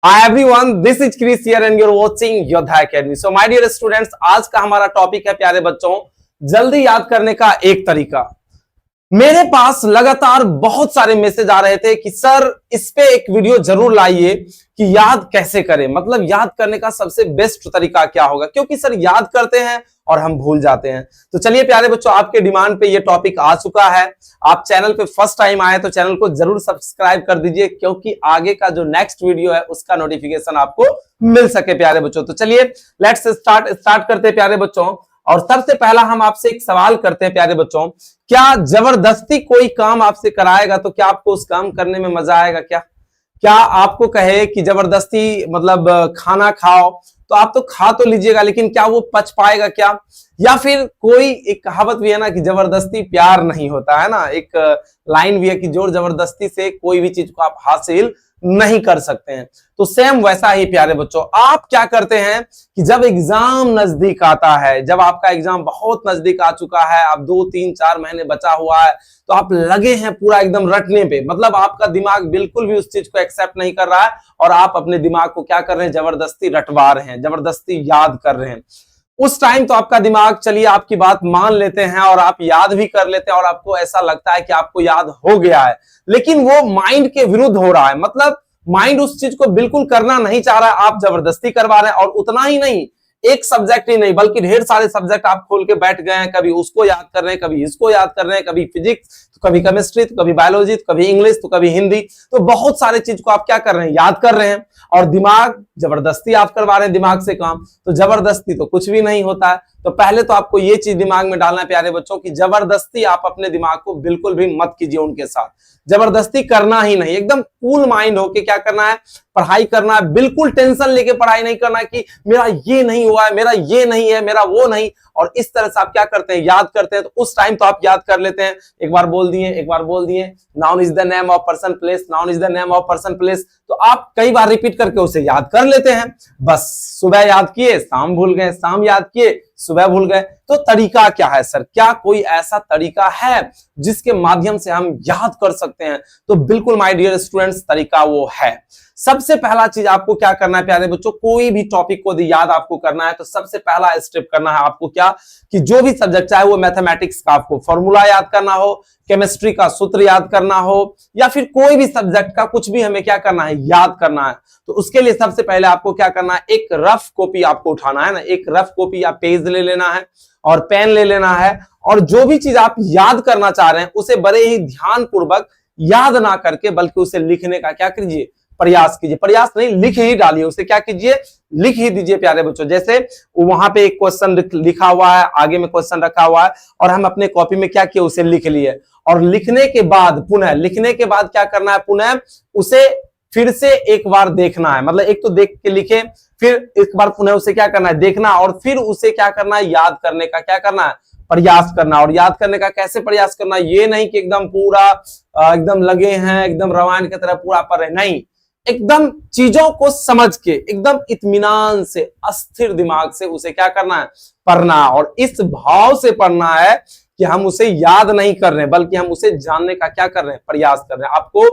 Hi everyone, this is Chris here and you're watching Yodha Academy. So my dear students, आज का हमारा topic है प्यारे बच्चों, जल्दी याद करने का एक तरीका। मेरे पास लगातार बहुत सारे मैसेज आ रहे थे कि सर इस पे एक वीडियो जरूर लाइए कि याद कैसे करें, मतलब याद करने का सबसे बेस्ट तरीका क्या होगा, क्योंकि सर याद करते हैं और हम भूल जाते हैं। तो चलिए प्यारे बच्चों, आपके डिमांड पे ये टॉपिक आ चुका है। आप चैनल पे फर्स्ट टाइम आए तो चैनल को जरूर सब्सक्राइब कर दीजिए, क्योंकि आगे का जो नेक्स्ट वीडियो है उसका नोटिफिकेशन आपको मिल सके प्यारे बच्चों। तो चलिए लेट्स स्टार्ट करते हैं प्यारे बच्चों। और सबसे पहला हम आपसे एक सवाल करते हैं प्यारे बच्चों, क्या जबरदस्ती कोई काम आपसे कराएगा तो क्या आपको उस काम करने में मजा आएगा? क्या आपको कहे कि जबरदस्ती मतलब खाना खाओ तो आप तो खा तो लीजिएगा, लेकिन क्या वो पच पाएगा क्या? या फिर कोई एक कहावत भी है ना कि जबरदस्ती प्यार नहीं होता है ना, एक लाइन भी है कि जोर जबरदस्ती से कोई भी चीज को आप हासिल नहीं कर सकते हैं। तो सेम वैसा ही प्यारे बच्चों, आप क्या करते हैं कि जब एग्जाम नजदीक आता है, जब आपका एग्जाम बहुत नजदीक आ चुका है, अब 2-3-4 महीने बचा हुआ है, तो आप लगे हैं पूरा एकदम रटने पे, मतलब आपका दिमाग बिल्कुल भी उस चीज को एक्सेप्ट नहीं कर रहा है और आप अपने दिमाग को क्या कर रहे हैं, जबरदस्ती रटवा रहे हैं, जबरदस्ती याद कर रहे हैं। उस टाइम तो आपका दिमाग चलिए आपकी बात मान लेते हैं और आप याद भी कर लेते हैं और आपको ऐसा लगता है कि आपको याद हो गया है, लेकिन वो माइंड के विरुद्ध हो रहा है, मतलब माइंड उस चीज को बिल्कुल करना नहीं चाह रहा है, आप जबरदस्ती करवा रहे हैं। और उतना ही नहीं, एक सब्जेक्ट ही नहीं बल्कि ढेर सारे सब्जेक्ट आप खोल के बैठ गए हैं, कभी उसको याद कर रहे हैं, कभी इसको याद कर रहे हैं, कभी फिजिक्स तो कभी केमिस्ट्री तो कभी बायोलॉजी तो कभी इंग्लिश तो कभी हिंदी, तो बहुत सारे चीज को आप क्या कर रहे हैं, याद कर रहे हैं। और दिमाग जबरदस्ती आप करवा रहे हैं दिमाग से काम, तो जबरदस्ती तो कुछ भी नहीं होता है। तो पहले तो आपको ये चीज दिमाग में डालना है प्यारे बच्चों कि जबरदस्ती आप अपने दिमाग को बिल्कुल भी मत कीजिए, उनके साथ जबरदस्ती करना ही नहीं। एकदम कूल माइंड होके क्या करना है, पढ़ाई करना है, बिल्कुल टेंशन लेके पढ़ाई नहीं करना है कि मेरा ये नहीं हुआ है, मेरा ये नहीं है, मेरा वो नहीं। और इस तरह से आप क्या करते हैं, याद करते हैं। तो उस टाइम तो आप याद कर लेते हैं, एक बार बोल दिए, एक बार बोल दिए, noun is the name of person place, noun is the name of person place, तो आप कई बार रिपीट करके उसे याद कर लेते हैं। बस सुबह याद किए, शाम भूल गए, शाम याद किए, सुबह भूल गए। तो तरीका क्या है सर, क्या कोई ऐसा तरीका है जिसके माध्यम से हम याद कर सकते हैं? तो बिल्कुल माय डियर स्टूडेंट्स, तरीका वो है। सबसे पहला चीज आपको क्या करना है प्यारे बच्चों, कोई भी टॉपिक को याद आपको करना है तो सबसे पहला स्टेप करना है आपको क्या, कि जो भी सब्जेक्ट, चाहे वो मैथमेटिक्स का आपको फॉर्मूला याद करना हो, केमिस्ट्री का सूत्र याद करना हो, या फिर कोई भी सब्जेक्ट का कुछ भी हमें क्या करना है, याद करना है। तो उसके लिए सबसे पहले आपको क्या करना है, एक रफ कॉपी आपको उठाना है ना, एक रफ कॉपी या पेज ले लेना है और पेन ले लेना है, और जो भी चीज आप याद करना चाह रहे हैं उसे बड़े ही ध्यान पूर्वक याद ना करके बल्कि उसे लिखने का क्या कीजिए, प्रयास कीजिए। प्रयास नहीं, लिख ही डालिए उसे, क्या कीजिए, लिख ही दीजिए प्यारे बच्चों। जैसे वहां पे एक क्वेश्चन लिखा हुआ है, आगे में क्वेश्चन रखा हुआ है और हम अपने कॉपी में क्या किए, उसे लिख लिए। और लिखने के बाद पुनः, लिखने के बाद क्या करना है, पुनः उसे फिर से एक बार देखना है, मतलब एक तो देख के लिखे, फिर एक बार पुनः उसे क्या करना है, देखना, और फिर उसे क्या करना है, याद करने का क्या करना है, प्रयास करना। और याद करने का कैसे प्रयास करना, ये नहीं कि एकदम पूरा एकदम लगे हैं, एकदम रामायण की तरह पूरा पढ़ रहे, नहीं, एकदम चीजों को समझ के एकदम इत्मीनान से, अस्थिर दिमाग से उसे क्या करना है, पढ़ना। और इस भाव से पढ़ना है कि हम उसे याद नहीं कर रहे हैं बल्कि हम उसे जानने का क्या कर रहे हैं, प्रयास कर रहे हैं। आपको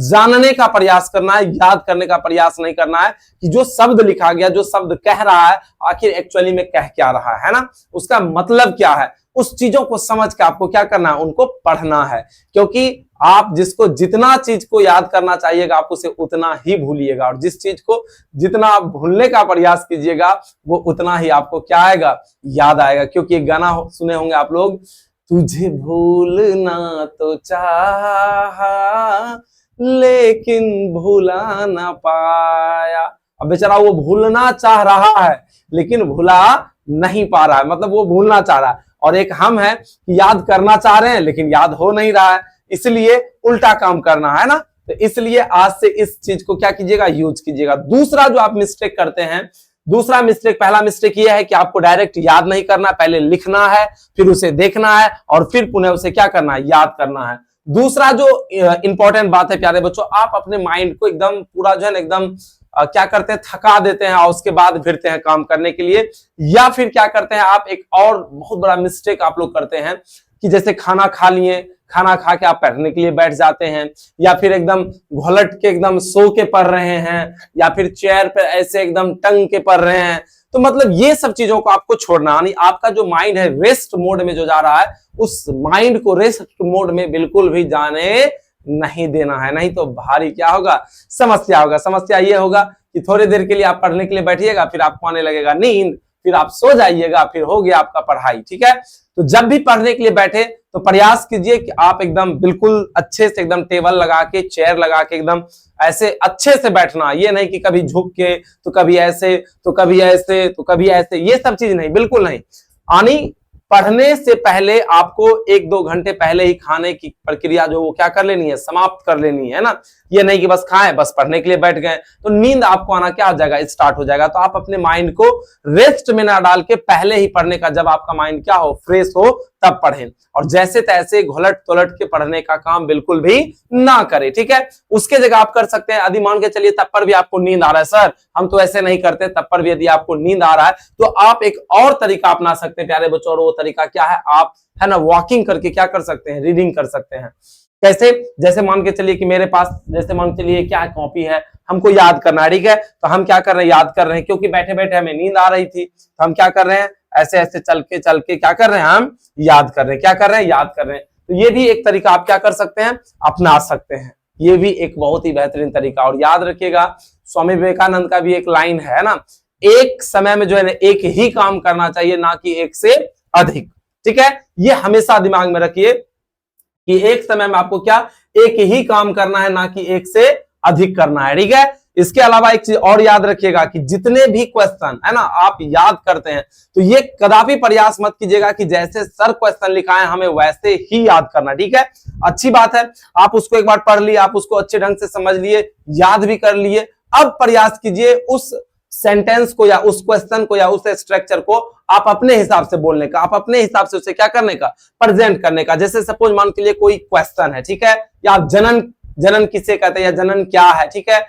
जानने का प्रयास करना है, याद करने का प्रयास नहीं करना है कि जो शब्द लिखा गया, जो शब्द कह रहा है, आखिर एक्चुअली में कह क्या रहा है ना, उसका मतलब क्या है, उस चीजों को समझ के आपको क्या करना है, उनको पढ़ना है। क्योंकि आप जिसको जितना चीज को याद करना चाहिएगा आप उसे उतना ही भूलिएगा, और जिस चीज को जितना आप भूलने का प्रयास कीजिएगा वो उतना ही आपको क्या आएगा, याद आएगा। क्योंकि एक गाना सुने होंगे आप लोग, तुझे भूलना तो चाहा लेकिन भुला ना पाया। अब बेचारा वो भूलना चाह रहा है लेकिन भुला नहीं पा रहा है, मतलब वो भूलना चाह रहा है। और एक हम है कि याद करना चाह रहे हैं लेकिन याद हो नहीं रहा है, इसलिए उल्टा काम करना है ना। तो इसलिए आज से इस चीज को क्या कीजिएगा, यूज कीजिएगा। दूसरा जो आप मिस्टेक करते हैं, दूसरा मिस्टेक, पहला मिस्टेक यह है कि आपको डायरेक्ट याद नहीं करना, पहले लिखना है, फिर उसे देखना है और फिर पुनः उसे क्या करना है, याद करना है। दूसरा जो इंपॉर्टेंट बात है प्यारे बच्चों, आप अपने माइंड को एकदम पूरा जो है ना एकदम क्या करते हैं, थका देते हैं और उसके बाद फिरते हैं काम करने के लिए। या फिर क्या करते हैं आप, एक और बहुत बड़ा मिस्टेक आप लोग करते हैं कि जैसे खाना खा लिए, खाना खा के आप पढ़ने के लिए बैठ जाते हैं, या फिर एकदम घोलट के एकदम सो के पढ़ रहे हैं, या फिर चेयर पे ऐसे एकदम टंग के पढ़ रहे हैं। तो मतलब ये सब चीजों को आपको छोड़ना, यानी आपका जो माइंड है रेस्ट मोड में जो जा रहा है, उस माइंड को रेस्ट मोड में बिल्कुल भी जाने नहीं देना है, नहीं तो भारी क्या होगा, समस्या होगा। समस्या ये होगा कि थोड़ी देर के लिए आप पढ़ने के लिए बैठिएगा, फिर आपको आने लगेगा नींद, फिर आप सो जाइएगा, फिर हो गया आपका पढ़ाई। ठीक है, तो जब भी पढ़ने के लिए बैठे तो प्रयास कीजिए कि आप एकदम बिल्कुल अच्छे से एकदम टेबल लगा के, चेयर लगा के एकदम ऐसे अच्छे से बैठना। ये नहीं कि कभी झुक के, तो कभी ऐसे, तो कभी ऐसे, तो कभी ऐसे, ये सब चीज नहीं, बिल्कुल नहीं। यानी पढ़ने से पहले आपको 1-2 घंटे पहले ही खाने की प्रक्रिया जो वो क्या कर लेनी है, समाप्त कर लेनी है ना। ये नहीं कि बस खाएं, बस पढ़ने के लिए बैठ गए, तो नींद आपको आना क्या हो जाएगा, स्टार्ट हो जाएगा। तो आप अपने माइंड को रेस्ट में ना डाल के पहले ही पढ़ने का, जब आपका माइंड क्या हो, फ्रेश हो, तब पढ़ें। और जैसे तैसे घोलट तोलट के पढ़ने का काम बिल्कुल भी ना करें। ठीक है, उसके जगह आप कर सकते हैं, यदि मान के चलिए तब पर भी आपको नींद आ रहा है, सर हम तो ऐसे नहीं करते, तब पर भी यदि आपको नींद आ रहा है तो आप एक और तरीका अपना सकते हैं प्यारे बच्चों। और वो तरीका क्या है, आप है ना वॉकिंग करके क्या कर सकते हैं, रीडिंग कर सकते हैं। कैसे, जैसे मान के चलिए कि मेरे पास, जैसे मान के चलिए क्या कॉपी है, हमको याद करना है। ठीक है, तो हम क्या कर रहे हैं, याद कर रहे हैं, क्योंकि बैठे बैठे हमें नींद आ रही थी, तो हम क्या कर रहे हैं, ऐसे ऐसे चल के क्या कर रहे हैं, हम याद कर रहे हैं। क्या कर रहे हैं, याद कर रहे हैं। तो ये भी एक तरीका आप क्या कर सकते हैं, अपना सकते हैं। ये भी एक बहुत ही बेहतरीन तरीका। और याद रखिएगा, स्वामी विवेकानंद का भी एक लाइन है ना, एक समय में जो है ना एक ही काम करना चाहिए, ना कि एक से अधिक। ठीक है, ये हमेशा दिमाग में रखिए कि एक समय में आपको क्या, एक ही काम करना है, ना कि एक से अधिक करना है। ठीक है, इसके अलावा एक चीज और याद रखिएगा कि जितने भी क्वेश्चन है ना आप याद करते हैं, तो ये कदापि प्रयास मत कीजिएगा कि जैसे सर क्वेश्चन लिखा है हमें वैसे ही याद करना। ठीक है, अच्छी बात है, आप उसको एक बार पढ़ लिए, आप उसको अच्छे ढंग से समझ लिए, याद भी कर लिए। अब प्रयास कीजिए उस सेंटेंस को या उस क्वेश्चन को या उस स्ट्रक्चर को आप अपने हिसाब से बोलने का, आप अपने हिसाब से उसे क्या करने का, प्रेजेंट करने का। जैसे सपोज मान के लिए कोई क्वेश्चन है, ठीक है, या जनन, जनन किसे कहते हैं, या जनन क्या है, ठीक है,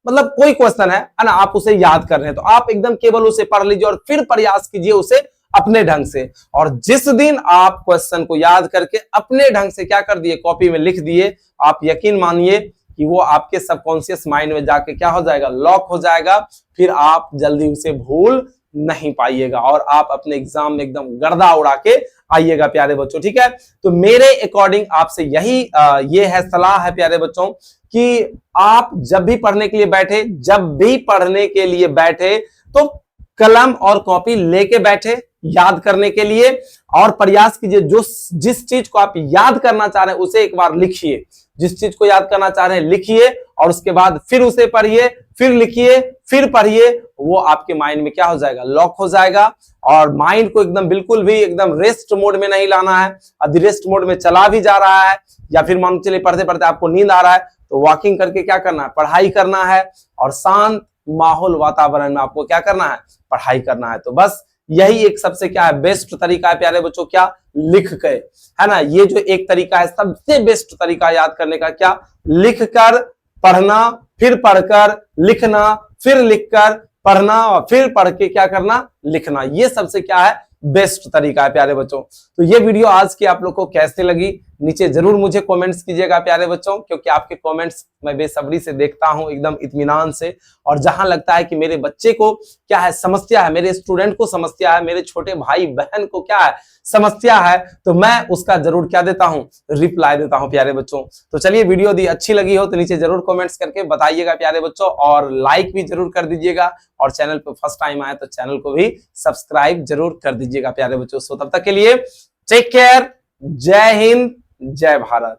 मतलब कोई क्वेश्चन है ना, आप उसे याद कर रहे हैं, तो आप एकदम केवल उसे पढ़ लीजिए और फिर प्रयास कीजिए उसे अपने ढंग से। और जिस दिन आप क्वेश्चन को याद करके अपने ढंग से क्या कर दिए, कॉपी में लिख दिए, आप यकीन मानिए कि वो आपके सबकॉन्शियस माइंड में जाके क्या हो जाएगा, लॉक हो जाएगा। फिर आप जल्दी उसे भूल नहीं पाइएगा और आप अपने एग्जाम में एकदम गर्दा उड़ा के आइएगा प्यारे बच्चों। ठीक है, तो मेरे अकॉर्डिंग आपसे यही ये है सलाह है प्यारे बच्चों कि आप जब भी पढ़ने के लिए बैठे, जब भी पढ़ने के लिए बैठे तो कलम और कॉपी लेके बैठे याद करने के लिए, और प्रयास कीजिए जो जिस चीज को आप याद करना चाह रहे हैं उसे एक बार लिखिए। जिस चीज को याद करना चाह रहे हैं लिखिए, और उसके बाद फिर उसे पढ़िए, फिर लिखिए, फिर पढ़िए। वो आपके माइंड में क्या हो जाएगा, लॉक हो जाएगा। और माइंड को एकदम बिल्कुल भी एकदम रेस्ट मोड में नहीं लाना है। यदि रेस्ट मोड में चला भी जा रहा है, या फिर मान चलिए पढ़ते पढ़ते आपको नींद आ रहा है, तो वॉकिंग करके क्या करना है, पढ़ाई करना है। और शांत माहौल वातावरण में आपको क्या करना है, पढ़ाई करना है। तो बस यही एक सबसे क्या है, बेस्ट तरीका है प्यारे बच्चों, क्या, लिख के, है ना। ये जो एक तरीका है सबसे बेस्ट तरीका याद करने का, क्या, लिख कर पढ़ना, फिर पढ़कर लिखना, फिर लिखकर पढ़ना, और फिर पढ़ के क्या करना, लिखना। ये सबसे क्या है, बेस्ट तरीका है प्यारे बच्चों। तो ये वीडियो आज की आप लोग को कैसे लगी, नीचे जरूर मुझे कमेंट्स कीजिएगा प्यारे बच्चों, क्योंकि आपके कमेंट्स मैं बेसब्री से देखता हूं, एकदम इत्मीनान से। और जहां लगता है कि मेरे बच्चे को क्या है, समस्या है, मेरे स्टूडेंट को समस्या है, मेरे छोटे भाई बहन को क्या है, समस्या है, तो मैं उसका जरूर क्या देता हूं, रिप्लाई देता हूं प्यारे बच्चों। तो चलिए, वीडियो यदि अच्छी लगी हो तो नीचे जरूर कमेंट्स करके बताइएगा प्यारे बच्चों, और लाइक भी जरूर कर दीजिएगा। और चैनल पे फर्स्ट टाइम आए तो चैनल को भी सब्सक्राइब जरूर कर दीजिएगा प्यारे बच्चों। सो तब तक के लिए टेक केयर, जय हिंद, जय भारत।